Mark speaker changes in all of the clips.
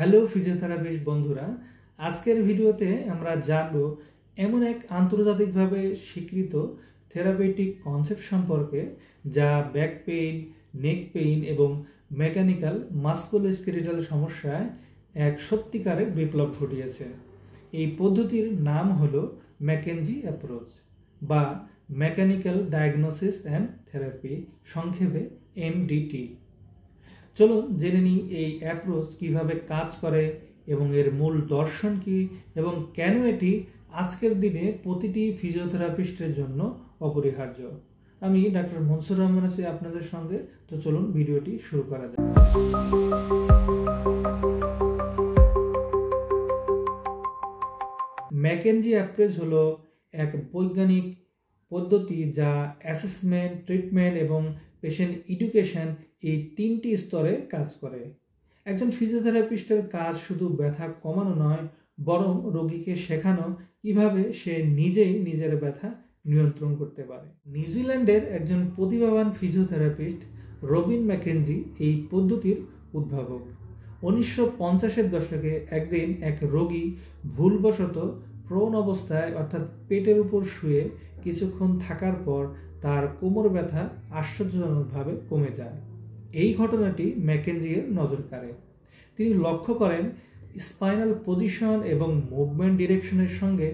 Speaker 1: Hello physiotherapist বন্ধুরা, আজকের ভিডিওতে আমরা জানব এমন এক আন্তর্জাতিকভাবে স্বীকৃত থেরাপিউটিক কনসেপ্ট সম্পর্কে যা ব্যাক পেইন, নেক পেইন এবং মেকানিক্যাল মাস্কুলোস্কেলেটাল সমস্যায় এক সত্যিকারের বিপ্লব ঘটিয়েছে। এই পদ্ধতির নাম হলো ম্যাকেনজি অ্যাপ্রোচ বা মেকানিক্যাল ডায়াগনোসিস অ্যান্ড থেরাপি, সংক্ষেপে MDT। চলুন জেনে নিই এই অ্যাপ্রোচ কিভাবে কাজ করে এবং এর মূল দর্শন কি এবং কেন এটি আজকের দিনে প্রতিটি ফিজিওথেরাপিস্টের জন্য অপরিহার্য। আমি ডাক্তার মনসুর রহমান আছি আপনাদের সঙ্গে। তো চলুন ভিডিওটি শুরু করা যাক। ম্যাকেনজি অ্যাপ্রোচ হলো এক বৈজ্ঞানিক পদ্ধতি যা অ্যাসেসমেন্ট, ট্রিটমেন্ট এবং পেশেন্ট এডুকেশন এই তিনটি স্তরে কাজ করে। একজন ফিজিওথেরাপিস্টের কাজ শুধু ব্যথা কমানো নয়, বরং রোগীকে শেখানো কিভাবে সে নিজেই নিজের ব্যথা নিয়ন্ত্রণ করতে পারে। নিউজিল্যান্ডের একজন প্রতিভাবান ফিজিওথেরাপিস্ট রবিন ম্যাকেনজি এই পদ্ধতির উদ্ভাবক। 1950-এর দশকে একদিন এক রোগী ভুলবশত প্রোন অবস্থায় অর্থাৎ পেটের উপর শুয়ে কিছুক্ষণ থাকার পর তার কোমর ব্যথা আশ্চর্যজনকভাবে কমে যায়। এই ঘটনাটি ম্যাকেনজির নজর কাড়ে। তিনি লক্ষ্য করেন স্পাইনাল পজিশন এবং মুভমেন্ট ডিরেকশনের সঙ্গে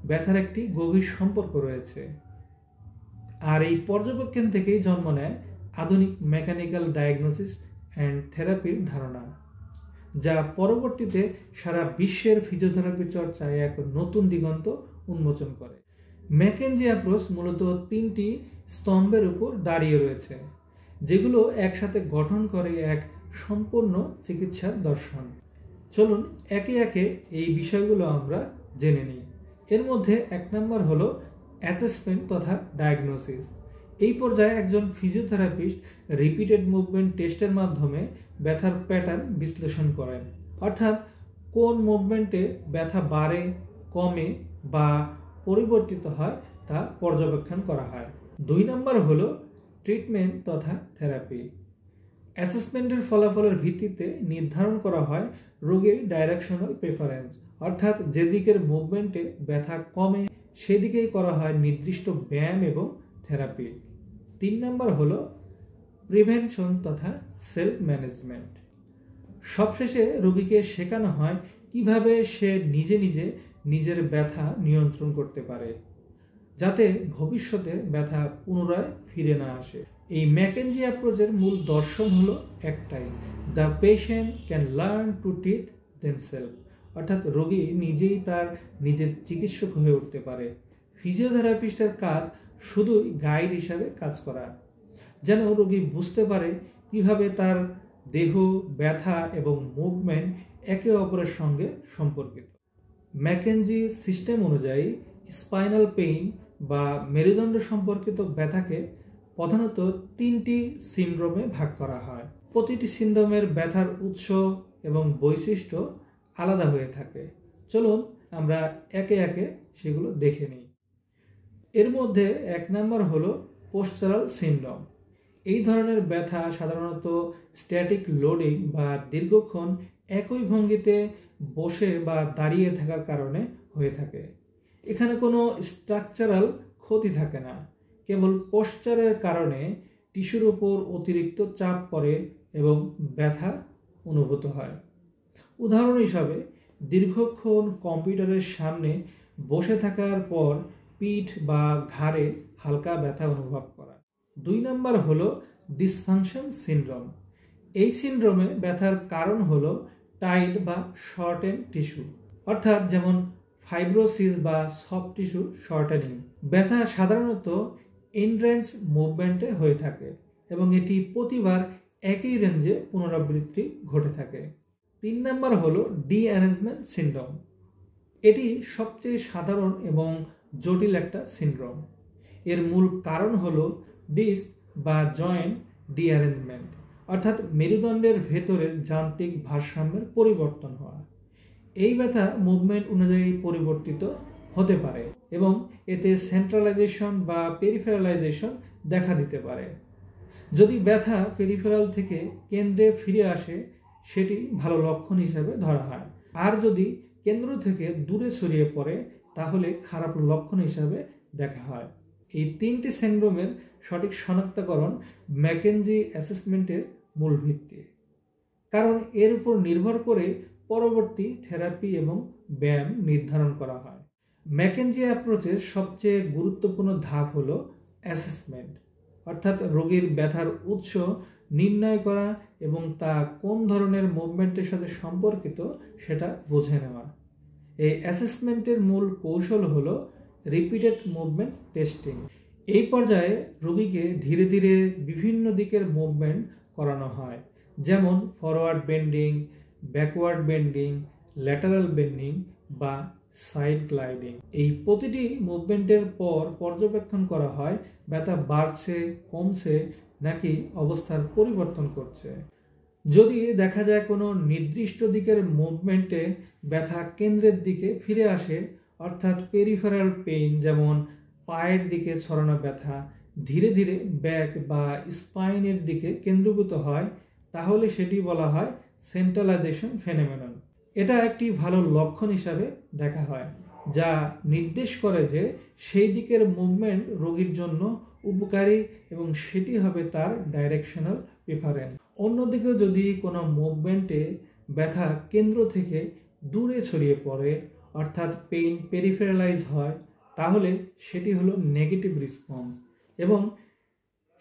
Speaker 1: ব্যথার একটি গভীর সম্পর্ক রয়েছে। আর এই পর্যবেক্ষণ থেকেই জন্ম নেয় আধুনিক মেকানিক্যাল ডায়াগনোসিস অ্যান্ড থেরাপির ধারণা, যা পরবর্তীতে সারা বিশ্বের ফিজিওথেরাপি চর্চায় এক নতুন দিগন্ত উন্মোচন করে। ম্যাকেনজি অ্যাপ্রোচ মূলত তিনটি স্তম্ভের উপর দাঁড়িয়ে রয়েছে, যেগুলো একসাথে গঠন করে এক সম্পূর্ণ চিকিৎসার দর্শন। চলুন একে একে এই বিষয়গুলো আমরা জেনে নিই। এর মধ্যে 1 নম্বর হলো অ্যাসেসমেন্ট তথা ডায়াগনোসিস। এই পর্যায়ে একজন ফিজিওথেরাপিস্ট রিপিটেড মুভমেন্ট টেস্টের মাধ্যমে ব্যথার প্যাটার্ন বিশ্লেষণ করেন, অর্থাৎ কোন মুভমেন্টে ব্যথা বাড়ে, কমে বা পরিবর্তিত হয় তা পর্যবেক্ষণ করা হয়। 2 নম্বর হলো ট্রিটমেন্ট তথা থেরাপি। অ্যাসেসমেন্টের ফলাফলের ভিত্তিতে নির্ধারণ করা হয় রোগীর ডাইরেকশনাল প্রেফারেন্স, অর্থাৎ যেদিকের মুভমেন্টে ব্যথা কমে সেদিকেই করা হয় নির্দিষ্ট ব্যায়াম এবং থেরাপি। 3 নম্বর হলো প্রিভেনশন তথা সেলফ ম্যানেজমেন্ট। সবশেষে রোগীকে শেখানো হয় কিভাবে সে নিজের ব্যথা নিয়ন্ত্রণ করতে পারে, যাতে ভবিষ্যতে ব্যথা পুনরায় ফিরে না আসে। এই ম্যাকেনজি অ্যাপ্রোচের মূল দর্শন হলো একটাই, the patient can learn to treat themself, অর্থাৎ রোগী নিজেই তার নিজের চিকিৎসক হয়ে উঠতে পারে। ফিজিওথেরাপিস্টের কাজ শুধুই গাইড হিসাবে কাজ করা, যেন রোগী বুঝতে পারে কিভাবে তার দেহ, ব্যথা এবং মুভমেন্ট একে অপরের সঙ্গে সম্পর্কিত। ম্যাকেনজি সিস্টেম অনুযায়ী স্পাইনাল পেইন বা মেরুদণ্ড সম্পর্কিত ব্যথাকে প্রধানত 3টি সিনড্রোমে ভাগ করা হয়। প্রতিটি সিনড্রোমের ব্যথার উৎস এবং বৈশিষ্ট্য আলাদা হয়ে থাকে। চলুন আমরা একে একে সেগুলো দেখে নিই। এর মধ্যে 1 নম্বর হলো পোস্টারাল সিনড্রোম। এই ধরনের ব্যথা সাধারণত স্ট্যাটিক লোডিং বা দীর্ঘক্ষণ একই ভঙ্গিতে বসে বা দাঁড়িয়ে থাকার কারণে হয়ে থাকে। এখানে কোনো স্ট্রাকচারাল ক্ষতি থাকে না, কেবল পোস্চারের কারণে টিস্যুর উপর অতিরিক্ত চাপ পড়ে এবং ব্যথা অনুভূত হয়। উদাহরণ হিসাবে দীর্ঘক্ষণ কম্পিউটারের সামনে বসে থাকার পর পিঠ বা ঘাড়ে হালকা ব্যথা অনুভব করা। 2 নম্বর হলো ডিসফাংশন সিনড্রোম। এই সিনড্রোমে ব্যথার কারণ হলো টাইট বা শর্টেন টিস্যু, অর্থাৎ যেমন ফাইব্রোসিস বা সফট টিস্যু শর্টেনিং। ব্যথা সাধারণত ইনরেঞ্জ মুভমেন্টে হয়ে থাকে এবং এটি প্রতিবার একই রেঞ্জে পুনরাবৃত্তি ঘটে থাকে। 3 নম্বর হলো ডিঅ্যারেঞ্জমেন্ট সিনড্রোম। এটি সবচেয়ে সাধারণ এবং জটিল একটা সিনড্রোম। এর মূল কারণ হলো ডিস্ক বা জয়েন্ট ডিঅ্যারেঞ্জমেন্ট, অর্থাৎ মেরুদণ্ডের ভেতরের যান্ত্রিক ভারসাম্যের পরিবর্তন হওয়া। এই ব্যথা মুভমেন্ট অনুযায়ী পরিবর্তিত হতে পারে এবং এতে সেন্ট্রালাইজেশন বা পেরিফেরালাইজেশন দেখা দিতে পারে। যদি ব্যথা পেরিফেরাল থেকে কেন্দ্রে ফিরে আসে সেটি ভালো লক্ষণ হিসাবে ধরা হয়। আর যদি কেন্দ্র থেকে দূরে ছড়িয়ে পড়ে তাহলে খারাপ লক্ষণ হিসাবে দেখা হয়। এই 3টি সিনড্রোমের সঠিক শনাক্তকরণ ম্যাকেনজি অ্যাসেসমেন্টের মূল ভিত্তি, কারণ এর উপর নির্ভর করে পরবর্তী থেরাপি এবং ব্যায়াম নির্ধারণ করা হয়। ম্যাকেনজি অ্যাপ্রোচের সবচেয়ে গুরুত্বপূর্ণ ধাপ হলো অ্যাসেসমেন্ট, অর্থাৎ রোগীর ব্যথার উৎস নির্ণয় করা এবং তা কোন ধরনের মুভমেন্টের সাথে সম্পর্কিত সেটা বুঝে নেওয়া। এই অ্যাসেসমেন্টের মূল কৌশল হলো রিপিটেড মুভমেন্ট টেস্টিং। এই পর্যায়ে রোগীকে ধীরে ধীরে বিভিন্ন দিকের মুভমেন্ট করানো হয়, যেমন forward bending, backward bending, lateral bending বা সাইড গ্লাইডিং। এই প্রতিটি মুভমেন্টের পর পর্যবেক্ষণ করা হয় ব্যথা বাড়ছে, কমছে নাকি অবস্থার পরিবর্তন করছে। যদি দেখা যায় কোনো নির্দিষ্ট দিকের মুভমেন্টে ব্যথা কেন্দ্রের দিকে ফিরে আসে, অর্থাৎ পেরিফেরাল পেইন যেমন পায়ের দিকে ছড়ানো ব্যথা ধীরে ধীরে ব্যাক বা স্পাইনের দিকে কেন্দ্রীভূত হয়, তাহলে সেটি বলা হয় সেন্ট্রালাইজেশন ফেনোমেনন। এটা একটি ভালো লক্ষণ হিসাবে দেখা হয়, যা নির্দেশ করে যে সেই দিকের মুভমেন্ট রোগীর জন্য উপকারী এবং সেটি হবে তার ডাইরেকশনাল প্রেফারেন্স। অন্যদিকে যদি কোনো মুভমেন্টে ব্যথা কেন্দ্র থেকে দূরে ছড়িয়ে পড়ে, অর্থাৎ পেইন পেরিফেরালাইজ হয়, তাহলে সেটি হলো নেগেটিভ রেসপন্স এবং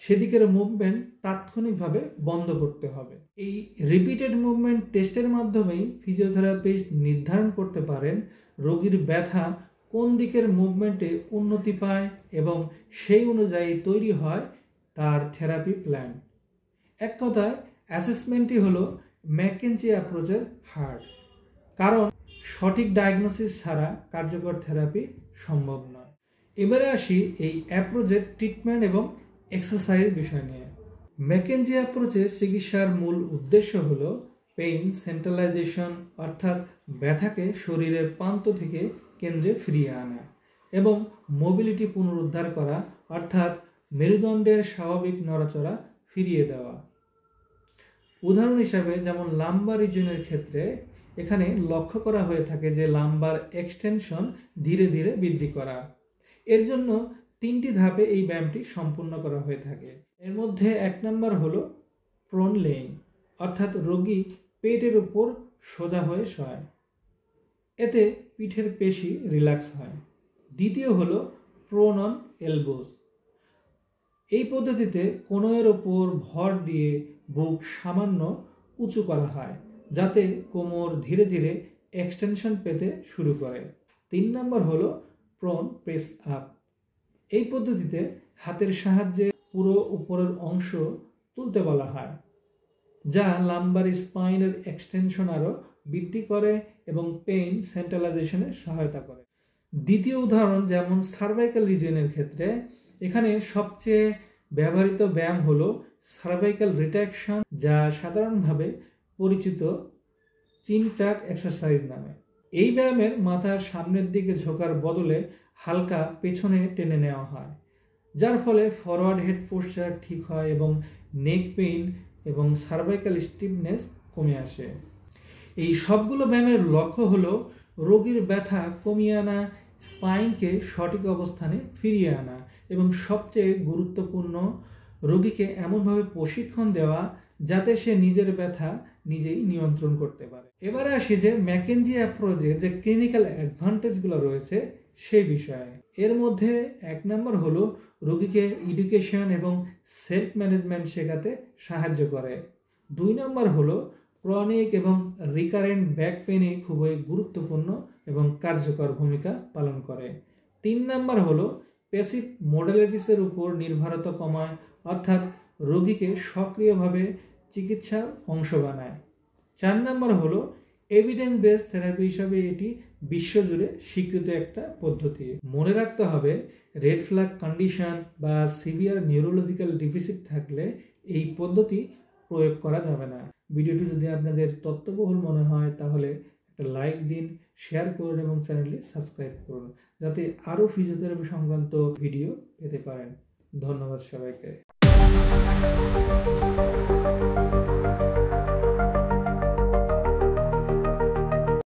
Speaker 1: সেদিকের মুভমেন্ট তাৎক্ষণিকভাবে বন্ধ করতে হবে। এই রিপিটেড মুভমেন্ট টেস্টের মাধ্যমেই ফিজিওথেরাপিস্ট নির্ধারণ করতে পারেন রোগীর ব্যথা কোন দিকের মুভমেন্টে উন্নতি পায় এবং সেই অনুযায়ী তৈরি হয় তার থেরাপি প্ল্যান। এক কথায় অ্যাসেসমেন্টই হলো ম্যাকেনজি অ্যাপ্রোচের হার্ট, কারণ সঠিক ডায়াগনোসিস ছাড়া কার্যকর থেরাপি সম্ভব নয়। এবারে আসি এই অ্যাপ্রোচের ট্রিটমেন্ট এবং এক্সারসাইজ বিষয় নিয়ে। ম্যাকেনজি অ্যাপ্রোচে চিকিৎসার মূল উদ্দেশ্য হলো পেইন সেন্ট্রালাইজেশন, অর্থাৎ ব্যথাকে শরীরের প্রান্ত থেকে কেন্দ্রে ফিরিয়ে আনা এবং মোবিলিটি পুনরুদ্ধার করা, অর্থাৎ মেরুদণ্ডের স্বাভাবিক নড়াচড়া ফিরিয়ে দেওয়া। উদাহরণ হিসাবে যেমন লাম্বার রিজিয়নের ক্ষেত্রে এখানে লক্ষ্য করা হয়ে থাকে যে লাম্বার এক্সটেনশন ধীরে ধীরে বৃদ্ধি করা। এর জন্য 3টি ধাপে এই ব্যায়ামটি সম্পূর্ণ করা হয়ে থাকে। এর মধ্যে 1 নম্বর হলো প্রোন লেইং, অর্থাৎ রোগী পেটের উপর সোজা হয়ে শোয়, এতে পিঠের পেশি রিল্যাক্স হয়। দ্বিতীয় হলো প্রোন অন এলবোজ। এই পদ্ধতিতে কোণের ওপর ভর দিয়ে বুক সামান্য উঁচু করা হয় যাতে কোমর ধীরে ধীরে এক্সটেনশন পেতে শুরু করে। 3 নম্বর হলো প্রোন প্রেস আপ। এই পদ্ধতিতে হাতের সাহায্যে পুরো উপরের অংশ তুলতে বলা হয়, যা লাম্বার স্পাইনের এক্সটেনশন আরও বৃদ্ধি করে এবং পেইন সেন্ট্রালাইজেশনে সহায়তা করে। দ্বিতীয় উদাহরণ যেমন সার্ভাইকাল রিজিয়নের ক্ষেত্রে এখানে সবচেয়ে ব্যবহৃত ব্যায়াম হলো সার্ভাইকাল রিট্রাকশন, যা সাধারণভাবে পরিচিত চিন টাক এক্সারসাইজ নামে। এই ব্যায়ামের মাথার সামনের দিকে ঝোঁকার বদলে হালকা পেছনে টেনে নেওয়া হয়, যার ফলে ফরওয়ার্ড হেড পোস্চার ঠিক হয় এবং নেক পেইন এবং সার্ভাইকাল স্টিফনেস কমে আসে। এই সবগুলো ব্যায়ামের লক্ষ্য হলো রোগীর ব্যথা কমিয়ে আনা, স্পাইনকে সঠিক অবস্থানে ফিরিয়ে আনা এবং সবচেয়ে গুরুত্বপূর্ণ রোগীকে এমনভাবে প্রশিক্ষণ দেওয়া যাতে সে নিজের ব্যথা নিজেই নিয়ন্ত্রণ করতে পারে। এবারে আসি যে ম্যাকেনজি অ্যাপ্রোচে যে ক্লিনিক্যাল অ্যাডভান্টেজগুলো রয়েছে সেই বিষয়ে। এর মধ্যে 1 নম্বর হলো রোগীকে এডুকেশন এবং সেলফ ম্যানেজমেন্ট শেখাতে সাহায্য করে। 2 নম্বর হলো ক্রনিক এবং রিকারেন্ট ব্যাক পেইনে খুবই গুরুত্বপূর্ণ এবং কার্যকর ভূমিকা পালন করে। 3 নম্বর হলো প্যাসিভ মোডালিটিসের উপর নির্ভরতা কমায়, অর্থাৎ রোগীকে সক্রিয়ভাবে চিকিৎসার অংশ বানায়। 4 নম্বর হলো এভিডেন্স বেস থেরাপি হিসাবে এটি বিশ্বজুড়ে স্বীকৃত একটা পদ্ধতি। মনে রাখতে হবে রেড ফ্ল্যাগ কন্ডিশন বা সিভিয়ার নিউরোলজিক্যাল ডিফিসিট থাকলে এই পদ্ধতি প্রয়োগ করা যাবে না। ভিডিওটি যদি আপনাদের তথ্যবহুল মনে হয় তাহলে একটা লাইক দিন, শেয়ার করুন এবং চ্যানেলটি সাবস্ক্রাইব করুন যাতে আরও ফিজিওথেরাপি সংক্রান্ত ভিডিও পেতে পারেন। ধন্যবাদ সবাইকে।